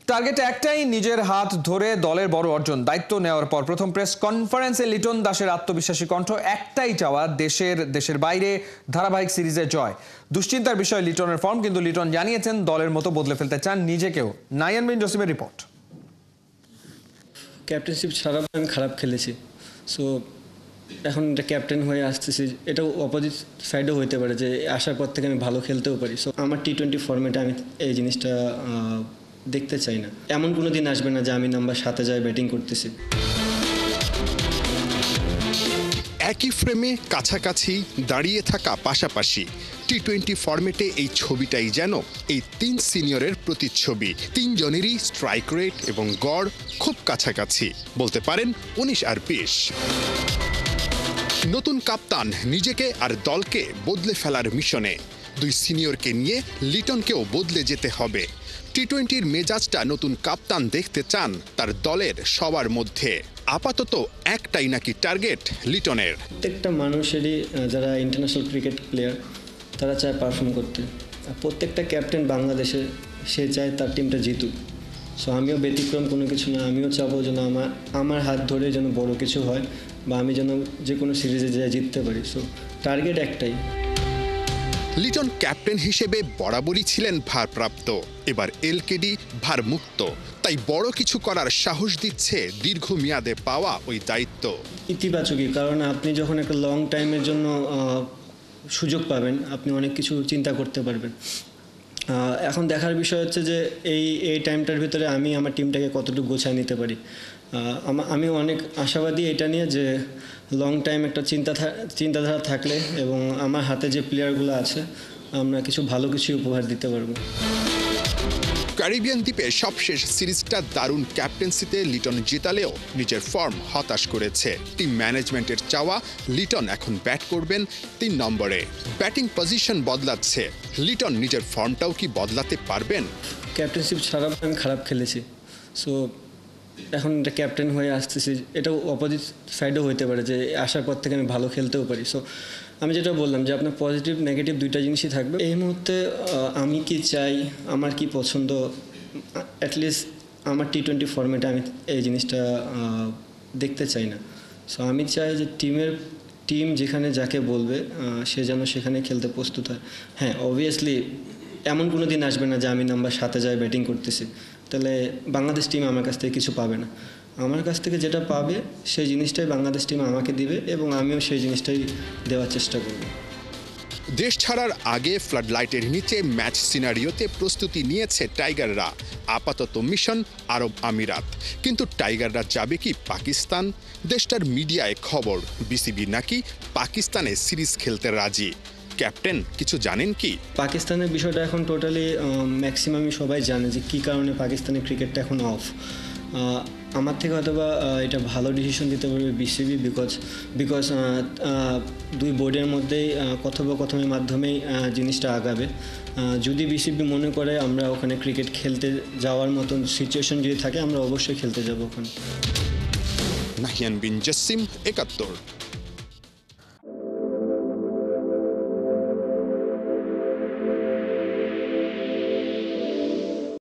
Target একটাই, নিজের হাত ধরে দলের বড় অর্জন। দায়িত্ব নেওয়ার পর প্রথম প্রেস কনফারেন্সে লিটন দাসের আত্মবিশ্বাসী কণ্ঠ, একটাই চাওয়া দেশের বাইরে ধারাবাহিক সিরিজে জয়। দুশ্চিন্তার বিষয় লিটনের ফর্ম, কিন্তু লিটন জানিয়েছেন দলের মতো বদলে ফেলতে চান নিজেকেও। নাইয়ান বিন জসিমের রিপোর্ট। ক্যাপ্টেনশিপ ছাড়া আমি খারাপ খেলেছি, সো এখন এটা ক্যাপ্টেন হয়ে আসতেছি, এটাও অপোজিট সাইডও হতে পারে যে আসার পর থেকে আমি ভালো খেলতেও পারি। সো আমার টি-20 ফর্মেটে আমি এই জিনিসটা দেখতে চাই না। এমন কোনো দিন আসবে না যে আমি নাম্বার 7-এ যাই ব্যাটিং করতেছি। একই ফ্রেমে কাছাকাছি দাঁড়িয়ে থাকা পাশাপাশি টি-20 ফরম্যাটে এই ছবিটাই যেন এই তিন সিনিয়রের প্রতিচ্ছবি। তিনজনেরই স্ট্রাইক রেট এবং গড় খুব কাছাকাছি, বলতে পারেন 19 আর 20। নতুন কাপ্তান নিজেকে আর দলকে বদলে ফেলার মিশনে। দুই সিনিয়রকে নিয়ে লিটনকেও বদলে যেতে হবে। টি-20-র মেজাজটা নতুন কাপ্তান দেখতে চান তার দলের সবার মধ্যে। আপাতত একটাই নাকি টার্গেট লিটনের। প্রত্যেকটা মানুষেরই, যারা ইন্টারন্যাশনাল ক্রিকেট প্লেয়ার, তারা চায় পারফর্ম করতে। প্রত্যেকটা ক্যাপ্টেন বাংলাদেশে সে চায় তার টিমটা জিতুক। সো আমিও ব্যতিক্রম কোনো কিছু না। আমিও চাবো যেন আমার হাত ধরে যেন বড় কিছু হয়, বা আমি যেন যে কোনো সিরিজে যেয়ে জিততে পারি। সো টার্গেট একটাই। লিটন ক্যাপ্টেন হিসেবে বরাবরই ছিলেন ভারপ্রাপ্ত, এবার এলকেডি ভারমুক্ত। তাই বড় কিছু করার সাহস দিচ্ছে দীর্ঘমেয়াদে পাওয়া ওই দায়িত্ব। ইতিবাচকই, কারণ আপনি যখন একটা লং টাইমের জন্য সুযোগ পাবেন, আপনি অনেক কিছু চিন্তা করতে পারবেন। এখন দেখার বিষয় হচ্ছে যে এই টাইমটার ভিতরে আমি আমার টিমটাকে কতটুকু গোছায় নিতে পারি। আমি অনেক আশাবাদী এটা নিয়ে যে লং টাইম একটা চিন্তাধারা থাকলে এবং আমার হাতে যে প্লেয়ারগুলো আছে, আমরা কিছু ভালো কিছু উপহার দিতে পারবো। ক্যারিবিয়ান দ্বীপে সবশেষ সিরিজটা দারুণ ক্যাপ্টেন্সিতে লিটন জেতালেও নিজের ফর্ম হতাশ করেছে। টিম ম্যানেজমেন্টের চাওয়া লিটন এখন ব্যাট করবেন 3 নম্বরে। ব্যাটিং পজিশন বদলাচ্ছে, লিটন নিজের ফর্মটাও কি বদলাতে পারবেন? ক্যাপ্টেনশিপ ছাড়া আমি খারাপ খেলেছি, সো এখন এটা ক্যাপ্টেন হয়ে আসতেছি, এটাও অপোজিট সাইডও হতে পারে যে আসার পর থেকে আমি ভালো খেলতেও পারি। সো আমি যেটা বললাম যে আপনার পজিটিভ নেগেটিভ দুইটা জিনিসই থাকবে। এই মুহূর্তে আমি কি চাই, আমার কি পছন্দ, অ্যাটলিস্ট আমার টি-20 ফর্মেটে আমি এই জিনিসটা দেখতে চাই না। সো আমি চাই যে টিম যেখানে যাকে বলবে সে যেন সেখানে খেলতে প্রস্তুত হয়। হ্যাঁ, অবভিয়াসলি এমন কোনো দিন আসবে না যে আমি নাম্বার 7-এ যাই ব্যাটিং করতেছি, তাহলে বাংলাদেশ টিম আমার কাছ থেকে কিছু পাবে না। আমার কাছ থেকে যেটা পাবে সেই জিনিসটাই বাংলাদেশ টিম আমাকে দিবে, এবং আমিও সেই জিনিসটাই দেওয়ার চেষ্টা করব। দেশ ছাড়ার আগে ফ্লাড লাইটের নিচে ম্যাচ সিনারিওতে প্রস্তুতি নিয়েছে টাইগাররা। আপাতত মিশন আরব আমিরাত, কিন্তু টাইগাররা যাবে কি পাকিস্তান? দেশটার মিডিয়ায় খবর বিসিবি নাকি পাকিস্তানে সিরিজ খেলতে রাজি। ক্যাপ্টেন কিছু জানেন কি? পাকিস্তানের বিষয়টা এখন টোটালি ম্যাক্সিমামই সবাই জানে যে কী কারণে পাকিস্তানের ক্রিকেটটা এখন অফ। আমার থেকে হয়তো বা এটা ভালো ডিসিশন দিতে পারবে বিসিবি, বিকজ দুই বোর্ডের মধ্যেই কথোপকথনের মাধ্যমেই জিনিসটা আগাবে। যদি বিসিবি মনে করে আমরা ওখানে ক্রিকেট খেলতে যাওয়ার মতন সিচুয়েশন যদি থাকে, আমরা অবশ্যই খেলতে যাব ওখানে। নাহিয়ান বিন জসিম, 71।